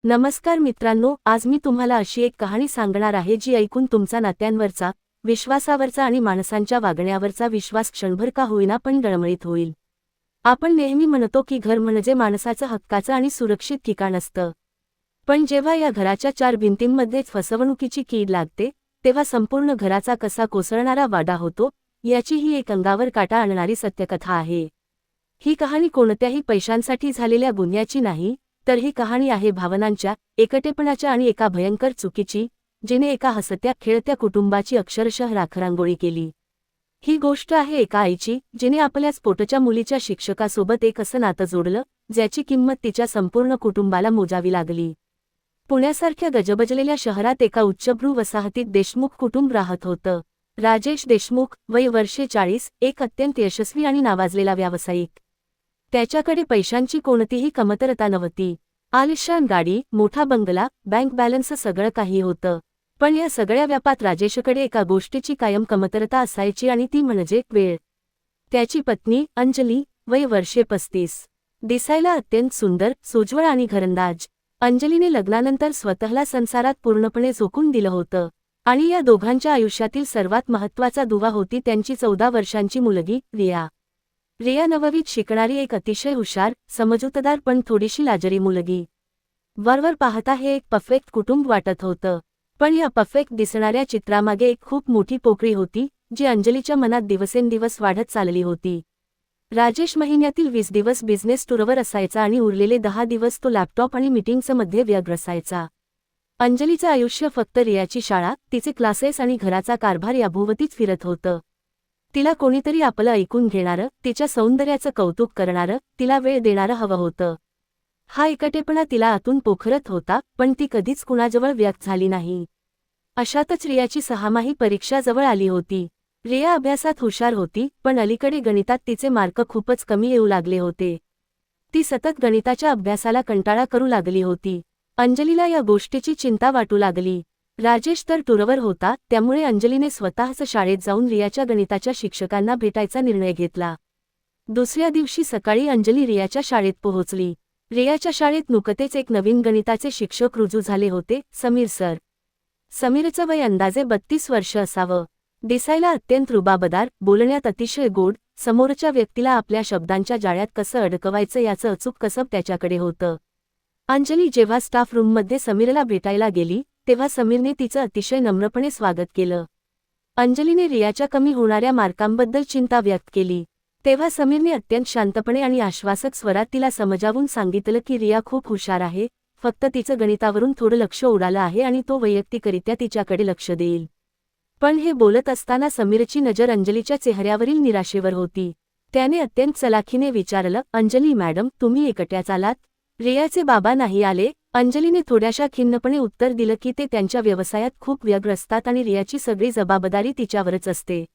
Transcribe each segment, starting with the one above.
नमस्कार मित्रांनो, आज मी तुम्हाला अशी एक कहाणी सांगणार आहे जी ऐकून तुमचा नात्यांवरचा, विश्वासावरचा आणि माणसांच्या वागण्यावरचा विश्वास क्षणभर का होईना पण डळमळीत होईल. आपण नेहमी म्हणतो की घर म्हणजे माणसाचं हक्काचं आणि सुरक्षित ठिकाण असतं. पण जेव्हा या घराच्या चार भिंतींमध्येच फसवणुकीची कीड लागते, तेव्हा संपूर्ण घराचा कसा कोसळणारा वाडा होतो, याची ही एक अंगावर काटा आणणारी सत्यकथा आहे. ही कहाणी कोणत्याही पैशांसाठी झालेल्या गुन्ह्याची नाही, तर ही कहाणी आहे भावनांच्या, एकटेपणाच्या आणि एका भयंकर चुकीची, जिने एका हसत्या खेळत्या कुटुंबाची अक्षरशः राखरांगोळी केली. ही गोष्ट आहे एका आईची, जिने आपल्याच पोटच्या मुलीच्या शिक्षकासोबत एक असं नातं जोडलं, ज्याची किंमत तिच्या संपूर्ण कुटुंबाला मोजावी लागली. पुण्यासारख्या गजबजलेल्या शहरात एका उच्चभ्रू वसाहतीत देशमुख कुटुंब राहत होतं. राजेश देशमुख, वय वर्षे 40, एक अत्यंत यशस्वी आणि नावाजलेला व्यावसायिक. त्याच्याकडे पैशांची कोणतीही कमतरता नव्हती. आलिशान गाडी, मोठा बंगला, बँक बॅलन्स सगळं काही होतं. पण या सगळ्या व्यापात राजेशकडे एका गोष्टीची कायम कमतरता असायची आणि ती म्हणजे वेळ. त्याची पत्नी अंजली, वय वर्षे 35, दिसायला अत्यंत सुंदर, सोज्वळ आणि घरंदाज. अंजलीने लग्नानंतर स्वतःला संसारात पूर्णपणे झोकून दिलं होतं. आणि या दोघांच्या आयुष्यातील सर्वात महत्त्वाचा दुवा होती त्यांची 14 वर्षांची मुलगी रिया. रिया नववीत शिकणारी एक अतिशय हुशार, समजूतदार पण थोडीशी लाजरी मुलगी. वरवर पाहता हे एक परफेक्ट कुटुंब वाटत होतं. पण या परफेक्ट दिसणाऱ्या चित्रामागे एक खूप मोठी पोकळी होती, जी अंजलीच्या मनात दिवसेंदिवस वाढत चालली होती. राजेश महिन्यातील 20 दिवस बिझनेस टूरवर असायचा आणि उरलेले 10 दिवस तो लॅपटॉप आणि मीटिंग्समध्ये व्यग्र असायचा. अंजलीचं आयुष्य फक्त रियाची शाळा, तिचे क्लासेस आणि घराचा कारभार याभोवतीच फिरत होतं. तिला कोणीतरी आपलं ऐकून घेणारं, तिच्या सौंदर्याचं कौतुक करणारं, तिला वेळ देणारं हवं होतं. हा एकटेपणा तिला आतून पोखरत होता, पण ती कधीच कुणाजवळ व्यक्त झाली नाही. अशातच रियाची 6माही परीक्षा जवळ आली होती. रिया अभ्यासात हुशार होती, पण अलीकडे गणितात तिचे मार्क खूपच कमी येऊ लागले होते. ती सतत गणिताच्या अभ्यासाला कंटाळा करू लागली होती. अंजलीला या गोष्टीची चिंता वाटू लागली. राजेश तर टूरवर होता, त्यामुळे अंजलीने स्वतःच शाळेत जाऊन रियाच्या गणिताच्या शिक्षकांना भेटायचा निर्णय घेतला. दुसऱ्या दिवशी सकाळी अंजली रियाच्या शाळेत पोहोचली. रियाच्या शाळेत नुकतेच एक नवीन गणिताचे शिक्षक रुजू झाले होते, समीर सर. समीरचं वय अंदाजे 32 वर्ष असावं. दिसायला अत्यंत रुबाबदार, बोलण्यात अतिशय गोड, समोरच्या व्यक्तीला आपल्या शब्दांच्या जाळ्यात कसं अडकवायचं याचं अचूक कसब त्याच्याकडे होतं. अंजली जेव्हा स्टाफ रूममध्ये समीरला भेटायला गेली, तेव्हा समीरने तिचं अतिशय नम्रपणे स्वागत केलं. अंजलीने रियाच्या कमी होणाऱ्या मार्कांबद्दल चिंता व्यक्त केली. तेव्हा समीरने अत्यंत शांतपणे आणि आश्वासक स्वरात तिला समजावून सांगितलं की रिया खूप हुशार आहे, फक्त तिचं गणितावरून थोडं लक्ष उडालं आहे आणि तो वैयक्तिकरित्या तिच्याकडे लक्ष देईल. पण हे बोलत असताना समीरची नजर अंजलीच्या चेहऱ्यावरील निराशेवर होती. त्याने अत्यंत चलाखीने विचारलं, अंजली मॅडम, तुम्ही एकट्याच आलात? रियाचे बाबा नाही आले? अंजलीने थोड्याशा खिन्नपणे उत्तर दिलं की ते त्यांच्या व्यवसायात खूप व्यग्र असतात आणि रियाची सगळी जबाबदारी तिच्यावरच असते.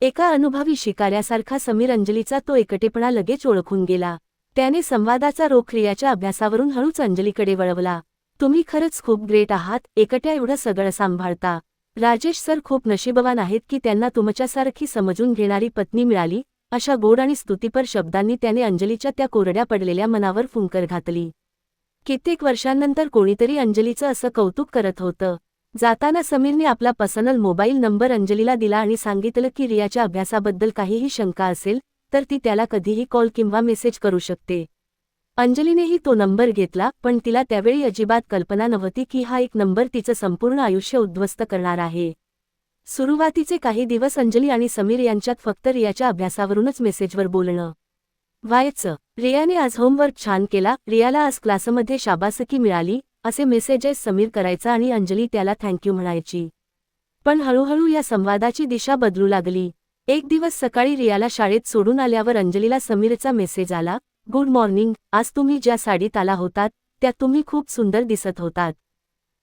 एका अनुभवी शिकाऱ्यासारखा समीर अंजलीचा तो एकटेपणा लगेच ओळखून गेला. त्याने संवादाचा रोख रियाच्या अभ्यासावरून हळूच अंजलीकडे वळवला. तुम्ही खरंच खूप ग्रेट आहात, एकट्या एवढं सगळं सांभाळता. राजेश सर खूप नशीबवान आहेत की त्यांना तुमच्यासारखी समजून घेणारी पत्नी मिळाली. अशा गोड आणि स्तुतीपर शब्दांनी त्याने अंजलीच्या त्या कोरड्या पडलेल्या मनावर फुंकर घातली. कित्येक वर्षांनंतर कोणीतरी अंजलीचं असं कौतुक करत होतं. जाताना समीरने आपला पर्सनल मोबाईल नंबर अंजलीला दिला आणि सांगितलं की रियाच्या अभ्यासाबद्दल काहीही शंका असेल तर ती त्याला कधीही कॉल किंवा मेसेज करू शकते. अंजलीनेही तो नंबर घेतला, पण तिला त्यावेळी अजिबात कल्पना नव्हती की हा एक नंबर तिचं संपूर्ण आयुष्य उद्ध्वस्त करणार आहे. सुरुवातीचे काही दिवस अंजली आणि समीर यांच्यात फक्त रियाच्या अभ्यासावरूनच मेसेजवर बोलणं व्हायचं. रियाने आज होमवर्क छान केला, रियाला आज क्लासमध्ये शाबासकी मिळाली, असे मेसेजेस समीर करायचा आणि अंजली त्याला थँक्यू म्हणायची. पण हळूहळू या संवादाची दिशा बदलू लागली. एक दिवस सकाळी रियाला शाळेत सोडून आल्यावर अंजलीला समीरचा मेसेज आला, गुड मॉर्निंग, आज तुम्ही ज्या साडीत आला होतात त्यात तुम्ही खूप सुंदर दिसत होतात.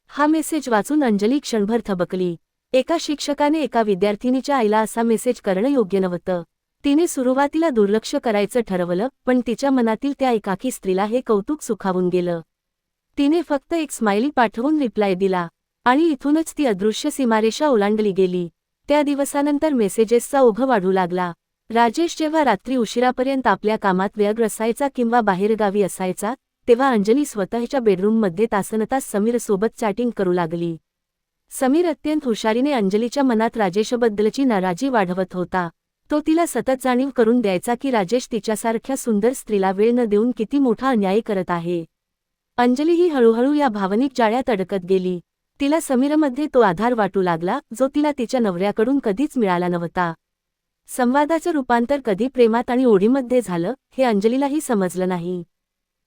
हा मेसेज वाचून अंजली क्षणभर थबकली. एका शिक्षकाने एका विद्यार्थिनीच्या आईला असा मेसेज करणं योग्य नव्हतं. तिने सुरुवातीला दुर्लक्ष करायचं ठरवलं, पण तिच्या मनातील त्या एकाकी स्त्रीला हे कौतुक सुखावून गेलं. तिने फक्त एक स्माइली पाठवून रिप्लाय दिला आणि इथूनच ती अदृश्य सीमारेषा ओलांडली गेली. त्या दिवसानंतर मेसेजेसचा ओघ वाढू लागला. राजेश जेव्हा रात्री उशिरापर्यंत आपल्या कामात व्यग्र असायचा किंवा बाहेरगावी असायचा, तेव्हा अंजली स्वतःच्या बेडरूममध्ये तासनतास समीरसोबत चॅटिंग करू लागली. समीर अत्यंत हुशारीने अंजलीच्या मनात राजेशबद्दलची नाराजी वाढवत होता. तो तिला सतत जाणीव करून द्यायचा की राजेश तिच्यासारख्या सुंदर स्त्रीला वेळ न देऊन किती मोठा अन्याय करत आहे. अंजलीही हळूहळू या भावनिक जाळ्यात अडकत गेली. तिला समीरमध्ये तो आधार वाटू लागला जो तिला तिच्या नवऱ्याकडून कधीच मिळाला नव्हता. संवादाचं रूपांतर कधी प्रेमात आणि ओढीमध्ये झालं हे अंजलीलाही समजलं नाही.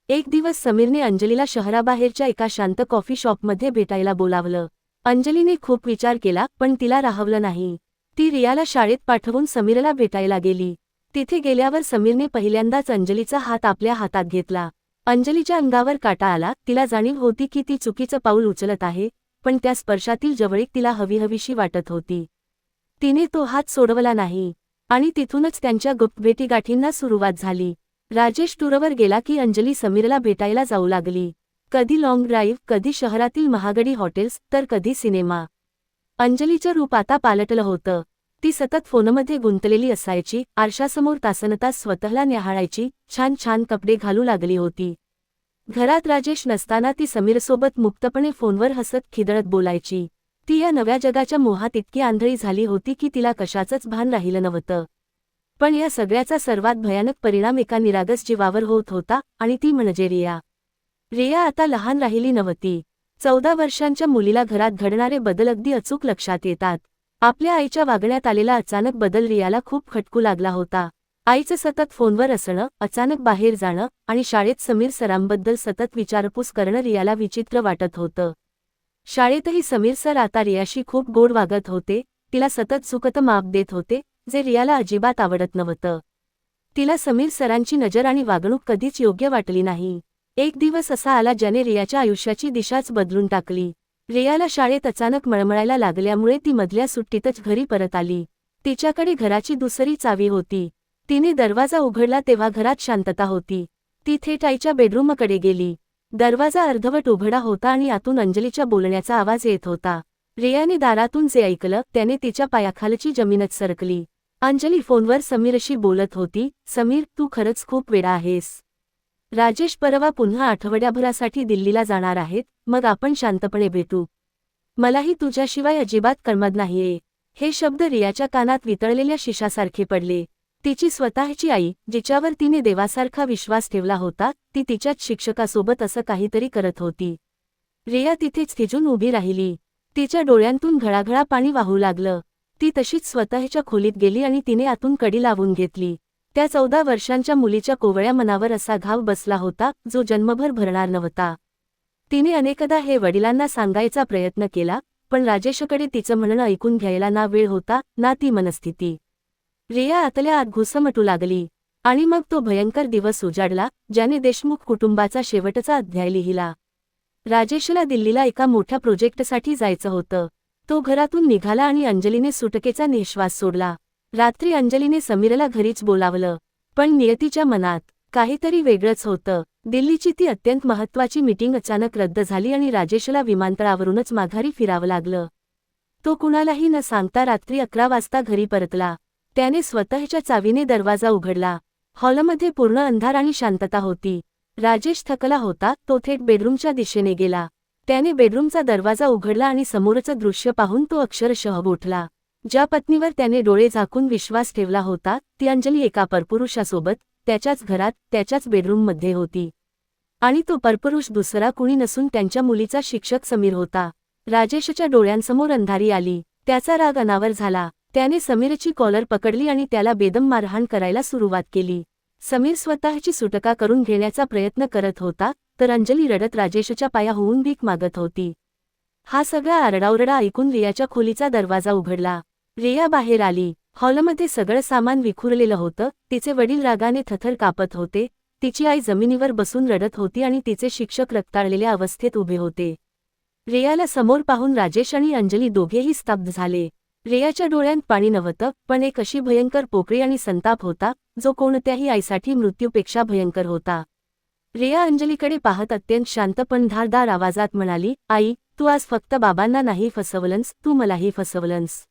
एक दिवस समीरने अंजलीला शहराबाहेरच्या एका शांत कॉफी शॉपमध्ये भेटायला बोलावलं. अंजलीने खूप विचार केला पण तिला राहवलं नाही. ती रियाला शाळेत पाठवून समीरला भेटायला गेली. तिथे गेल्यावर समीरने पहिल्यांदाच अंजलीचा हात आपल्या हातात घेतला. अंजलीच्या अंगावर काटा आला. तिला जाणीव होती की ती चुकीचं पाऊल उचलत आहे, पण त्या स्पर्शातील जवळीक तिला हवीहवीशी वाटत होती. तिने तो हात सोडवला नाही आणि तिथूनच त्यांच्या गुप्त भेटीगाठींना सुरुवात झाली. राजेश टूरवर गेला की अंजली समीरला भेटायला जाऊ लागली. कधी लॉंग ड्राईव्ह, कधी शहरातील महागडी हॉटेल्स, तर कधी सिनेमा. अंजलीचं रूप आता पालटलं होतं. ती सतत फोनमध्ये गुंतलेली असायची, आरशासमोर तासनतास स्वतःला न्याहाळायची, छान छान कपडे घालू लागली होती. घरात राजेश नसताना ती समीरसोबत मुक्तपणे फोनवर हसत खिदळत बोलायची. ती या नव्या जगाच्या मोहात इतकी आंधळी झाली होती की तिला कशाचंच भान राहिलं नव्हतं. पण या सगळ्याचा सर्वात भयानक परिणाम एका निरागस जीवावर होत होता आणि ती म्हणजे रिया. रिया आता लहान राहिली नव्हती. 14 वर्षांच्या मुलीला घरात घडणारे बदल अगदी अचूक लक्षात येतात. आपल्या आईच्या वागण्यात आलेला अचानक बदल रियाला खूप खटकू लागला होता. आईचं सतत फोनवर असणं, अचानक बाहेर जाणं आणि शाळेत समीर सरांबद्दल सतत विचारपूस करणं रियाला विचित्र वाटत होतं. शाळेतही समीर सर आता रियाशी खूप गोड वागत होते. तिला सतत चुकतं माप देत होते, जे रियाला अजिबात आवडत नव्हतं. तिला समीर सरांची नजर आणि वागणूक कधीच योग्य वाटली नाही. एक दिवस असा आला ज्याने रियाच्या आयुष्याची दिशाच बदलून टाकली. रियाला शाळेत अचानक मळमळायला लागल्यामुळे ती मधल्या सुट्टीतच घरी परत आली. तिच्याकडे घराची दुसरी चावी होती. तिने दरवाजा उघडला तेव्हा घरात शांतता होती. ती थेट आईच्या बेडरूमकडे गेली. दरवाजा अर्धवट उघडा होता आणि आतून अंजलीच्या बोलण्याचा आवाज येत होता. रियाने दारातून जे ऐकलं त्याने तिच्या पायाखालची जमीनच सरकली. अंजली फोनवर समीरशी बोलत होती. समीर, तू खरंच खूप वेडा आहेस. राजेश परवा पुन्हा आठवड्याभरासाठी दिल्लीला जाणार आहेत, मग आपण शांतपणे भेटू. मलाही तुझ्याशिवाय अजिबात करमत नाहीये. हे शब्द रियाच्या कानात वितळलेल्या शिशासारखे पडले. तिची स्वतःची आई, जिच्यावर तिने देवासारखा विश्वास ठेवला होता, ती तिच्याच शिक्षकासोबत असं काहीतरी करत होती. रिया तिथेच थिजून उभी राहिली. तिच्या डोळ्यांतून घळाघळा पाणी वाहू लागलं. ती तशीच स्वतःच्या खोलीत गेली आणि तिने आतून कडी लावून घेतली. त्या 14 वर्षांच्या मुलीच्या कोवळ्या मनावर असा घाव बसला होता जो जन्मभर भरणार नव्हता. तिने अनेकदा हे वडिलांना सांगायचा प्रयत्न केला, पण राजेशकडे तिचं म्हणणं ऐकून घ्यायला ना वेळ होता ना ती मनस्थिती. रिया आतल्या आत घुसमटू लागली. आणि मग तो भयंकर दिवस उजाडला ज्याने देशमुख कुटुंबाचा शेवटचा अध्याय लिहिला. राजेशला दिल्लीला एका मोठ्या प्रोजेक्टसाठी जायचं होतं. तो घरातून निघाला आणि अंजलीने सुटकेचा निश्वास सोडला. रात्री अंजलीने समीरला घरीच बोलावलं, पण नियतीच्या मनात काहीतरी वेगळंच होतं. दिल्लीची ती अत्यंत महत्त्वाची मीटिंग अचानक रद्द झाली आणि राजेशला विमानतळावरूनच माघारी फिरावं लागलं. तो कुणालाही न सांगता रात्री 11 वाजता घरी परतला. त्याने स्वतःच्या चावीने दरवाजा उघडला. हॉलमध्ये पूर्ण अंधार आणि शांतता होती. राजेश थकला होता. तो थेट बेडरूमच्या दिशेने गेला. त्याने बेडरूमचा दरवाजा उघडला आणि समोरचं दृश्य पाहून तो अक्षरशः बोठला. ज्या पत्नीवर त्याने डोळे झाकून विश्वास ठेवला होता ती अंजली एका परपुरुषासोबत त्याच्याच घरात त्याच्याच बेडरूममध्ये होती. आणि तो परपुरुष दुसरा कुणी नसून त्यांच्या मुलीचा शिक्षक समीर होता. राजेशच्या डोळ्यांसमोर अंधारी आली. त्याचा राग अनावर झाला. त्याने समीरची कॉलर पकडली आणि त्याला बेदम मारहाण करायला सुरुवात केली. समीर स्वतःची सुटका करून घेण्याचा प्रयत्न करत होता, तर अंजली रडत राजेशच्या पाया होऊन भीक मागत होती. हा सगळा आरडाओरडा ऐकून रियाच्या खोलीचा दरवाजा उघडला. रिया बाहेर आली. हॉलमध्ये सगळं सामान विखुरलेलं होतं. तिचे वडील रागाने थरथर कापत होते. तिची आई जमिनीवर बसून रडत होती आणि तिचे शिक्षक रक्ताळलेल्या अवस्थेत उभे होते. रियाला समोर पाहून राजेश आणि अंजली दोघेही स्तब्ध झाले. रियाच्या डोळ्यांत पाणी नव्हतं, पण एक अशी भयंकर पोकळी आणि संताप होता जो कोणत्याही आईसाठी मृत्यूपेक्षा भयंकर होता. रिया अंजलीकडे पाहत अत्यंत शांत पण धारदार आवाजात म्हणाली, आई, तू आज फक्त बाबांना नाही फसवलंस, तू मलाही फसवलंस.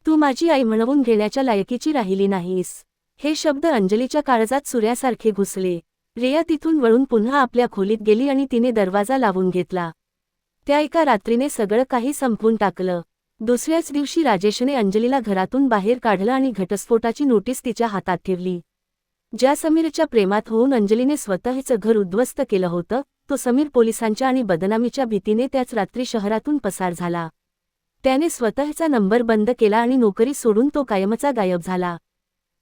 तू माझी आई म्हणवून घेण्याच्या लायकीची राहिली नाहीस. हे शब्द अंजलीच्या काळजात सूर्यासारखे घुसले. रिया तिथून वळून पुन्हा आपल्या खोलीत गेली आणि तिने दरवाजा लावून घेतला. त्या एका रात्रीने सगळं काही संपवून टाकलं. दुसऱ्याच दिवशी राजेशने अंजलीला घरातून बाहेर काढलं आणि घटस्फोटाची नोटीस तिच्या हातात ठेवली. ज्या समीरच्या प्रेमात होऊन अंजलीने स्वतःचं घर उद्ध्वस्त केलं होतं, तो समीर पोलिसांच्या आणि बदनामीच्या भीतीने त्याच रात्री शहरातून पसार झाला. त्याने स्वतःचा नंबर बंद केला आणि नोकरी सोडून तो कायमचा गायब झाला.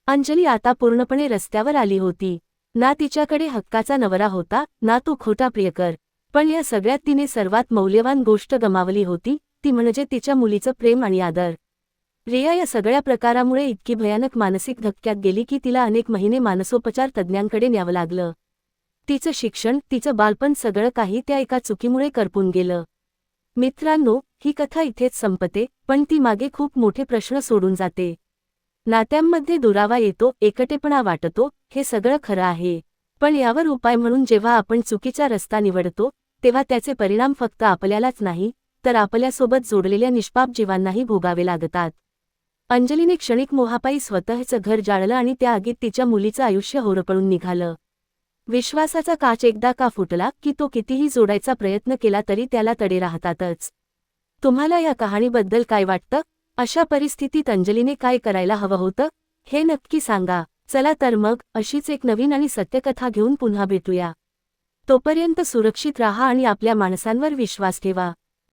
अंजली आता पूर्णपणे रस्त्यावर आली होती. ना तिच्याकडे हक्काचा नवरा होता, ना तो खोटा प्रियकर. पण या सगळ्यात तिने सर्वात मौल्यवान गोष्ट गमावली होती, ती म्हणजे तिच्या मुलीचं प्रेम आणि आदर. रिया या सगळ्या प्रकारामुळे इतकी भयानक मानसिक धक्क्यात गेली की तिला अनेक महिने मानसोपचार तज्ज्ञांकडे न्यावं लागलं. तिचं शिक्षण, तिचं बालपण सगळं काही त्या एका चुकीमुळे करपून गेलं. मित्रांनो, ही कथा इथेच संपते, पण ती मागे खूप मोठे प्रश्न सोडून जाते. नात्यांमध्ये दुरावा येतो, एकटेपणा वाटतो, हे सगळं खरं आहे. पण यावर उपाय म्हणून जेव्हा आपण चुकीचा रस्ता निवडतो, तेव्हा त्याचे परिणाम फक्त आपल्यालाच नाही, तर आपल्यासोबत जोडलेल्या निष्पाप जीवांनाही भोगावे लागतात. अंजलीने क्षणिक मोहापायी स्वतःचं घर जाळलं आणि त्या आगीत तिच्या मुलीचं आयुष्य होरपळून निघालं. विश्वासाचा काच एकदा का फुटला की तो कितीही जोडायचा प्रयत्न केला तरी त्याला तडे राहतातच. तुम्हाला या कहाणीबद्दल काय वाटतं? अशा परिस्थितीत अंजलीने काय करायला हवं होतं? हे नक्की सांगा. चला तर मग, अशीच एक नवीन आणि सत्यकथा घेऊन पुन्हा भेटूया. तोपर्यंत सुरक्षित राहा आणि आपल्या माणसांवर विश्वास ठेवा.